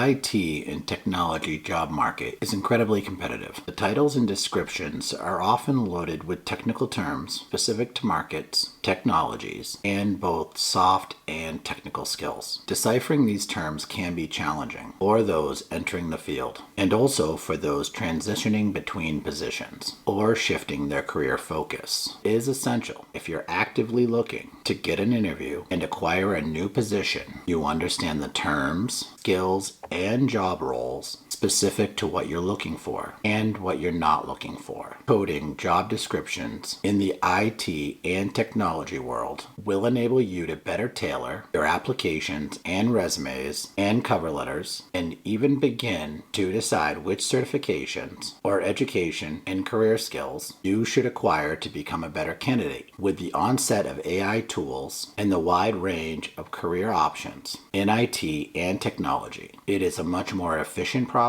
IT and technology job market is incredibly competitive. The titles and descriptions are often loaded with technical terms specific to markets, technologies, and both soft and technical skills. Deciphering these terms can be challenging for those entering the field, and also for those transitioning between positions or shifting their career focus. It is essential if you're actively looking to get an interview and acquire a new position, you understand the terms, skills, and job roles specific to what you're looking for and what you're not looking for. Coding job descriptions in the IT and technology world will enable you to better tailor your applications and resumes and cover letters, and even begin to decide which certifications or education and career skills you should acquire to become a better candidate. With the onset of AI tools and the wide range of career options in IT and technology, it is a much more efficient process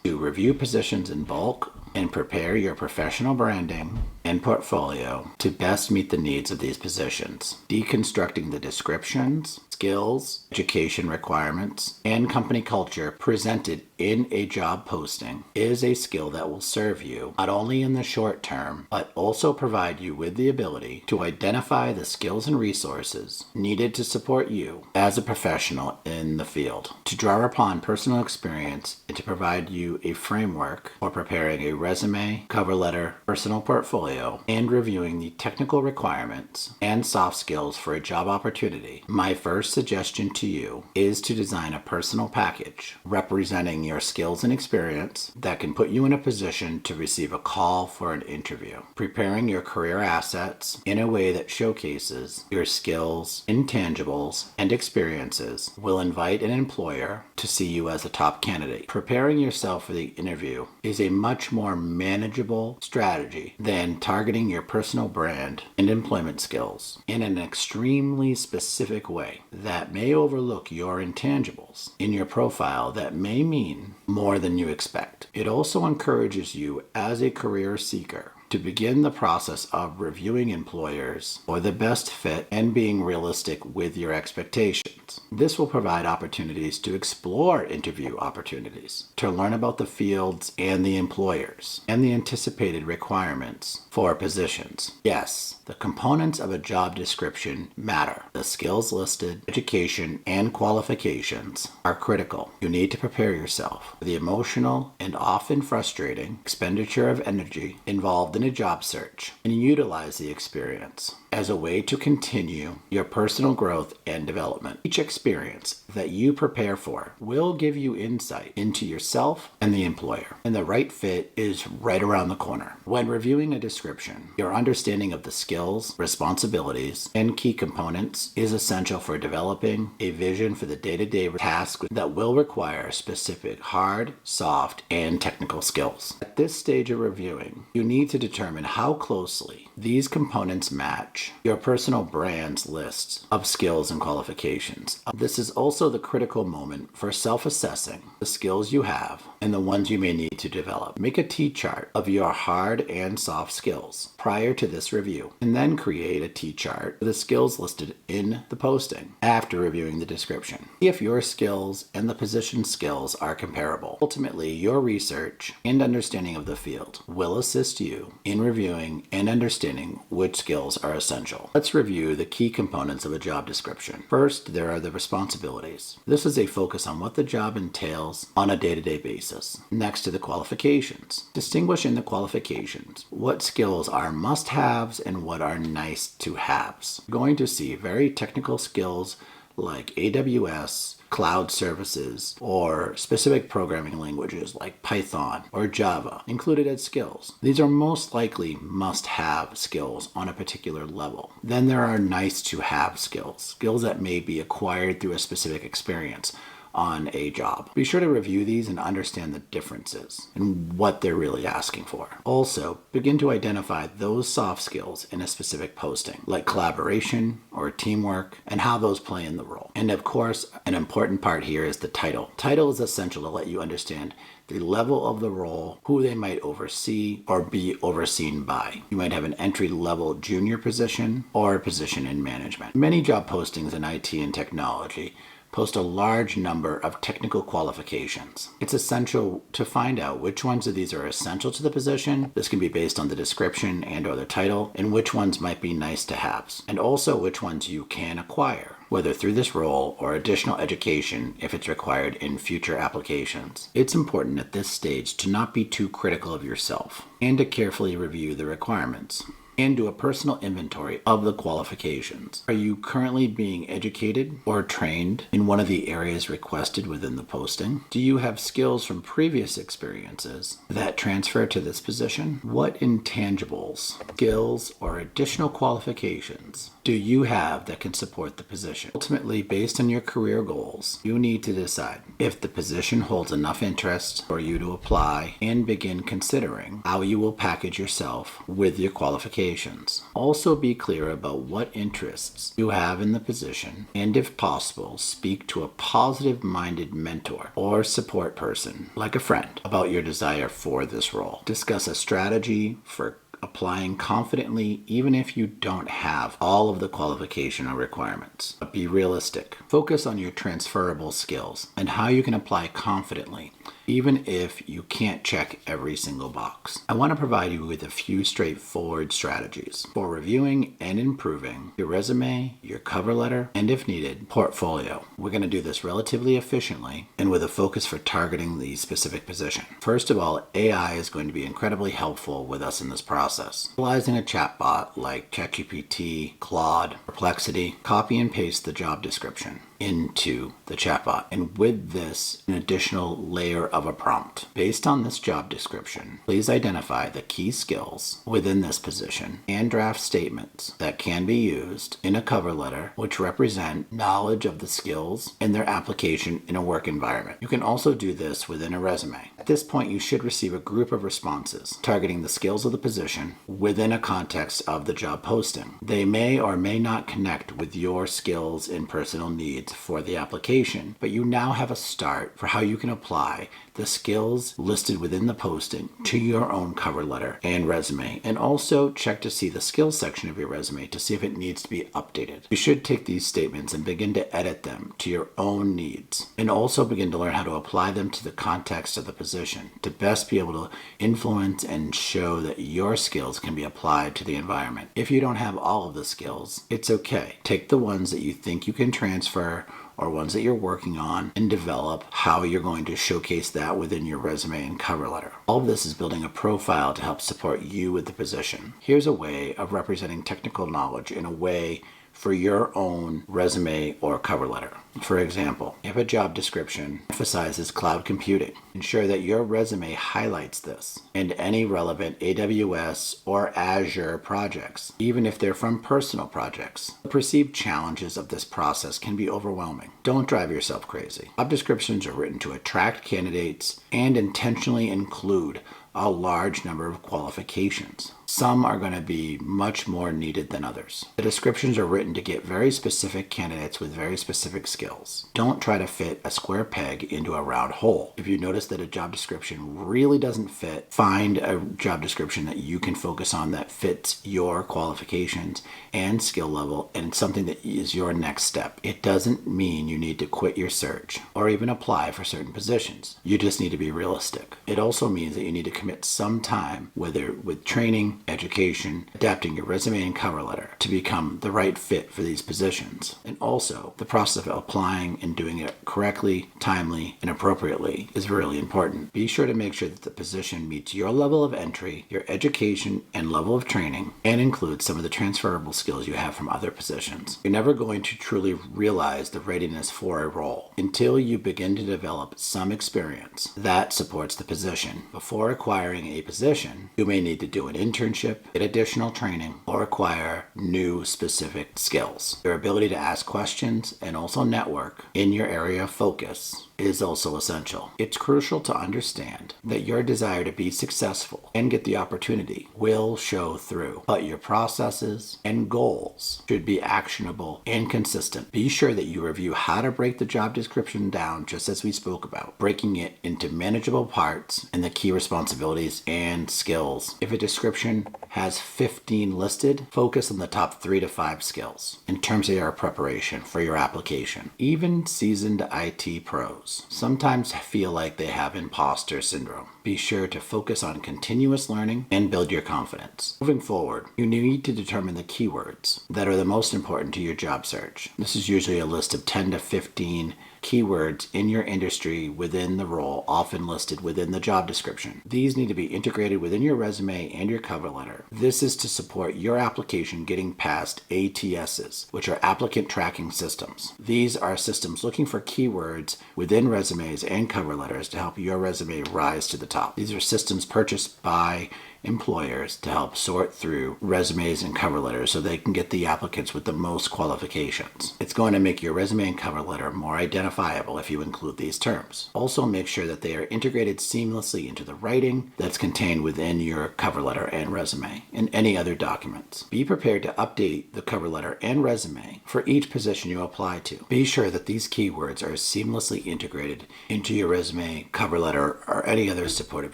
to review positions in bulk and prepare your professional branding and portfolio to best meet the needs of these positions. Deconstructing the descriptions, skills, education requirements, and company culture presented in a job posting is a skill that will serve you not only in the short term, but also provide you with the ability to identify the skills and resources needed to support you as a professional in the field, to draw upon personal experience and to provide you a framework for preparing a resume, cover letter, personal portfolio, and reviewing the technical requirements and soft skills for a job opportunity. My first suggestion to you is to design a personal package representing your skills and experience that can put you in a position to receive a call for an interview. Preparing your career assets in a way that showcases your skills, intangibles, and experiences will invite an employer to see you as a top candidate. Preparing yourself for the interview is a much more manageable strategy than targeting your personal brand and employment skills in an extremely specific way that may overlook your intangibles in your profile that may mean more than you expect. It also encourages you as a career seeker to begin the process of reviewing employers for the best fit and being realistic with your expectations. This will provide opportunities to explore interview opportunities, to learn about the fields and the employers, and the anticipated requirements for positions. Yes, the components of a job description matter. The skills listed, education, and qualifications are critical. You need to prepare yourself for the emotional and often frustrating expenditure of energy involved in a job search, and utilize the experience as a way to continue your personal growth and development. Each experience that you prepare for will give you insight into yourself and the employer, and the right fit is right around the corner. When reviewing a description, your understanding of the skills, responsibilities, and key components is essential for developing a vision for the day-to-day tasks that will require specific hard, soft, and technical skills. At this stage of reviewing, you need to determine how closely these components match your personal brand's lists of skills and qualifications. This is also the critical moment for self-assessing the skills you have and the ones you may need to develop. Make a T-chart of your hard and soft skills prior to this review, and then create a T-chart for the skills listed in the posting after reviewing the description. See if your skills and the position skills are comparable. Ultimately, your research and understanding of the field will assist you in reviewing and understanding which skills are essential. Let's review the key components of a job description. First, there are the responsibilities. This is a focus on what the job entails on a day-to-day basis. Next to the qualifications. Distinguish in the qualifications what skills are must-haves and what are nice-to-haves. You're going to see very technical skills like AWS, cloud services, or specific programming languages like Python or Java included as skills. These are most likely must-have skills on a particular level. Then there are nice-to-have skills, skills that may be acquired through a specific experience on a job. Be sure to review these and understand the differences and what they're really asking for. Also, begin to identify those soft skills in a specific posting, like collaboration or teamwork, and how those play in the role. And of course, an important part here is the title. Title is essential to let you understand the level of the role, who they might oversee or be overseen by. You might have an entry-level junior position or a position in management. Many job postings in IT and technology post a large number of technical qualifications. It's essential to find out which ones of these are essential to the position. This can be based on the description and or the title, and which ones might be nice to haves, and also which ones you can acquire, whether through this role or additional education if it's required in future applications. It's important at this stage to not be too critical of yourself and to carefully review the requirements and do a personal inventory of the qualifications. Are you currently being educated or trained in one of the areas requested within the posting? Do you have skills from previous experiences that transfer to this position? What intangibles, skills, or additional qualifications do you have that can support the position? Ultimately, based on your career goals, you need to decide if the position holds enough interest for you to apply and begin considering how you will package yourself with your qualifications. Also be clear about what interests you have in the position, and if possible, speak to a positive-minded mentor or support person, like a friend, about your desire for this role. Discuss a strategy for applying confidently even if you don't have all of the qualification or requirements. But be realistic. Focus on your transferable skills and how you can apply confidently even if you can't check every single box. I want to provide you with a few straightforward strategies for reviewing and improving your resume, your cover letter, and if needed, portfolio. We're going to do this relatively efficiently and with a focus for targeting the specific position. First of all, AI is going to be incredibly helpful with us in this process. Utilizing a chatbot like ChatGPT, Claude, Perplexity, copy and paste the job description into the chatbot, and with this, an additional layer of a prompt. Based on this job description, please identify the key skills within this position and draft statements that can be used in a cover letter which represent knowledge of the skills and their application in a work environment. You can also do this within a resume. At this point, you should receive a group of responses targeting the skills of the position within a context of the job posting. They may or may not connect with your skills and personal needs for the application, but you now have a start for how you can apply the skills listed within the posting to your own cover letter and resume, and also check to see the skills section of your resume to see if it needs to be updated. You should take these statements and begin to edit them to your own needs, and also begin to learn how to apply them to the context of the position to best be able to influence and show that your skills can be applied to the environment. If you don't have all of the skills, it's okay. Take the ones that you think you can transfer or ones that you're working on and develop how you're going to showcase that within your resume and cover letter. All of this is building a profile to help support you with the position. Here's a way of representing technical knowledge in a way for your own resume or cover letter. For example, if a job description emphasizes cloud computing, ensure that your resume highlights this and any relevant AWS or Azure projects, even if they're from personal projects. The perceived challenges of this process can be overwhelming. Don't drive yourself crazy. Job descriptions are written to attract candidates and intentionally include a large number of qualifications. Some are going to be much more needed than others. The descriptions are written to get very specific candidates with very specific skills. Don't try to fit a square peg into a round hole. If you notice that a job description really doesn't fit, find a job description that you can focus on that fits your qualifications and skill level, and something that is your next step. It doesn't mean you need to quit your search or even apply for certain positions. You just need to be realistic. It also means that you need to commit some time, whether with training, education, adapting your resume and cover letter to become the right fit for these positions. And also, the process of applying and doing it correctly, timely, and appropriately is really important. Be sure to make sure that the position meets your level of entry, your education, and level of training, and includes some of the transferable skills you have from other positions. You're never going to truly realize the readiness for a role until you begin to develop some experience that supports the position. Before acquiring a position, you may need to do an internship, get additional training, or acquire new specific skills. Your ability to ask questions and also network in your area of focus is also essential. It's crucial to understand that your desire to be successful and get the opportunity will show through, but your processes and goals should be actionable and consistent. Be sure that you review how to break the job description down, just as we spoke about, breaking it into manageable parts and the key responsibilities and skills. If a description has 15 listed, focus on the top 3 to 5 skills in terms of your preparation for your application. Even seasoned IT pros sometimes feel like they have imposter syndrome. Be sure to focus on continuous learning and build your confidence. Moving forward, you need to determine the keywords that are the most important to your job search. This is usually a list of 10 to 15 keywords in your industry within the role, often listed within the job description. These need to be integrated within your resume and your cover letter. This is to support your application getting past ATSs, which are applicant tracking systems. These are systems looking for keywords within resumes and cover letters to help your resume rise to the top. These are systems purchased by employers to help sort through resumes and cover letters so they can get the applicants with the most qualifications. It's going to make your resume and cover letter more identifiable if you include these terms. Also, make sure that they are integrated seamlessly into the writing that's contained within your cover letter and resume and any other documents. Be prepared to update the cover letter and resume for each position you apply to. Be sure that these keywords are seamlessly integrated into your resume, cover letter, or any other supportive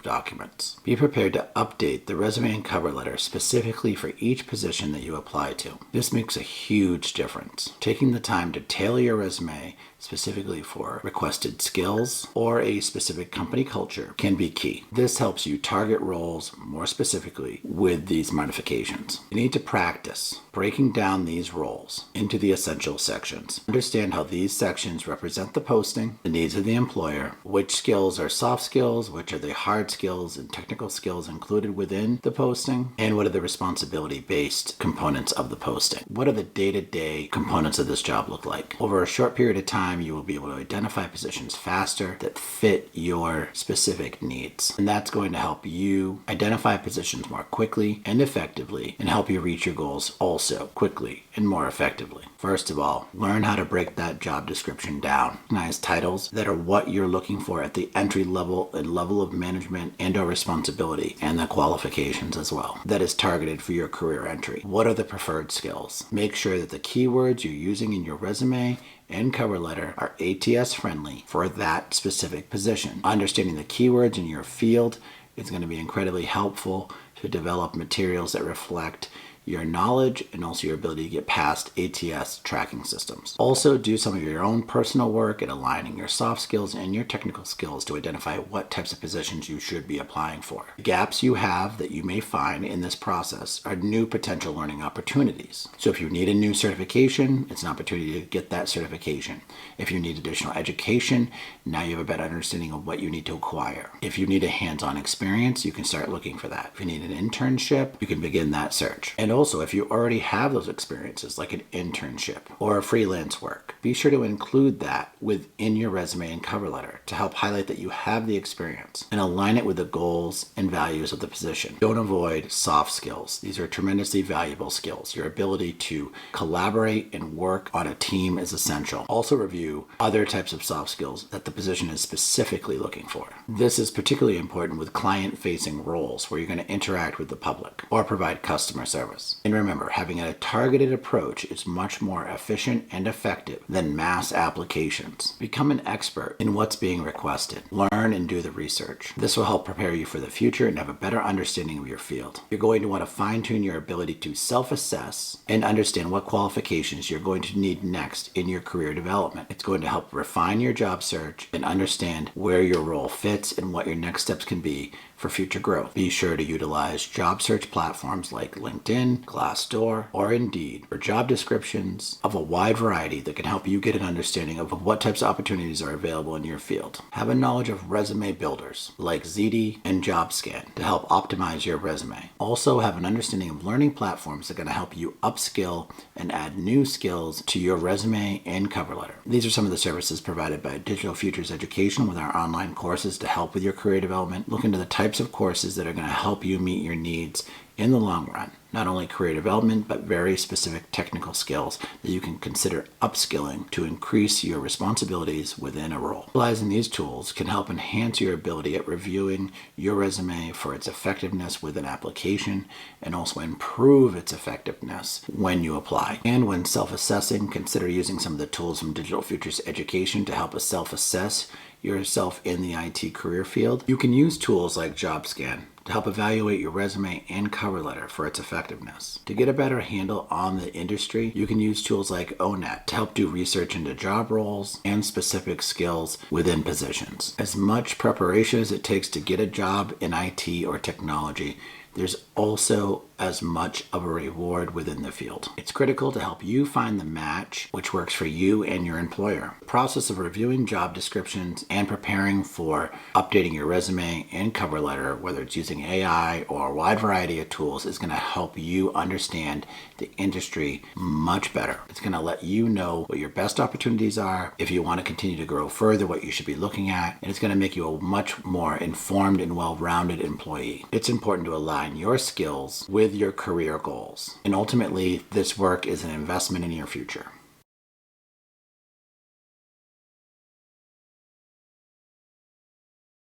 documents. Be prepared to update the resume and cover letter specifically for each position that you apply to. This makes a huge difference. Taking the time to tailor your resume specifically for requested skills or a specific company culture can be key. This helps you target roles more specifically with these modifications. You need to practice breaking down these roles into the essential sections. Understand how these sections represent the posting, the needs of the employer, which skills are soft skills, which are the hard skills and technical skills included within the posting, and what are the responsibility-based components of the posting. What are the day-to-day components of this job look like? Over a short period of time, you will be able to identify positions faster that fit your specific needs. And that's going to help you identify positions more quickly and effectively and help you reach your goals also quickly and more effectively. First of all, learn how to break that job description down. Recognize titles that are what you're looking for at the entry level and level of management and or responsibility, and the qualifications as well that is targeted for your career entry. What are the preferred skills? Make sure that the keywords you're using in your resume and cover letter are ATS friendly for that specific position. Understanding the keywords in your field is going to be incredibly helpful to develop materials that reflect your knowledge and also your ability to get past ATS tracking systems. Also, do some of your own personal work at aligning your soft skills and your technical skills to identify what types of positions you should be applying for. Gaps you have that you may find in this process are new potential learning opportunities. So if you need a new certification, it's an opportunity to get that certification. If you need additional education, now you have a better understanding of what you need to acquire. If you need a hands-on experience, you can start looking for that. If you need an internship, you can begin that search. And also, if you already have those experiences, like an internship or a freelance work, be sure to include that within your resume and cover letter to help highlight that you have the experience and align it with the goals and values of the position. Don't avoid soft skills. These are tremendously valuable skills. Your ability to collaborate and work on a team is essential. Also review other types of soft skills that the position is specifically looking for. This is particularly important with client-facing roles where you're going to interact with the public or provide customer service. And remember, having a targeted approach is much more efficient and effective than mass applications. Become an expert in what's being requested. Learn and do the research. This will help prepare you for the future and have a better understanding of your field. You're going to want to fine-tune your ability to self-assess and understand what qualifications you're going to need next in your career development. It's going to help refine your job search and understand where your role fits and what your next steps can be for future growth. Be sure to utilize job search platforms like LinkedIn, Glassdoor, or Indeed for job descriptions of a wide variety that can help you get an understanding of what types of opportunities are available in your field. Have a knowledge of resume builders like ZD and JobScan to help optimize your resume. Also have an understanding of learning platforms that are going to help you upskill and add new skills to your resume and cover letter. These are some of the services provided by Digitalfutureseducation with our online courses to help with your career development. Look into the types of courses that are going to help you meet your needs in the long run. Not only career development, but very specific technical skills that you can consider upskilling to increase your responsibilities within a role. Utilizing these tools can help enhance your ability at reviewing your resume for its effectiveness with an application and also improve its effectiveness when you apply. And when self-assessing, consider using some of the tools from Digitalfutureseducation to help us self-assess yourself in the IT career field. You can use tools like JobScan to help evaluate your resume and cover letter for its effectiveness. To get a better handle on the industry, you can use tools like ONET to help do research into job roles and specific skills within positions. As much preparation as it takes to get a job in IT or technology, there's also as much of a reward within the field. It's critical to help you find the match which works for you and your employer. The process of reviewing job descriptions and preparing for updating your resume and cover letter, whether it's using AI or a wide variety of tools, is going to help you understand the industry much better. It's going to let you know what your best opportunities are, if you want to continue to grow further, what you should be looking at, and it's going to make you a much more informed and well-rounded employee. It's important to align your skills with your career goals. And ultimately, this work is an investment in your future.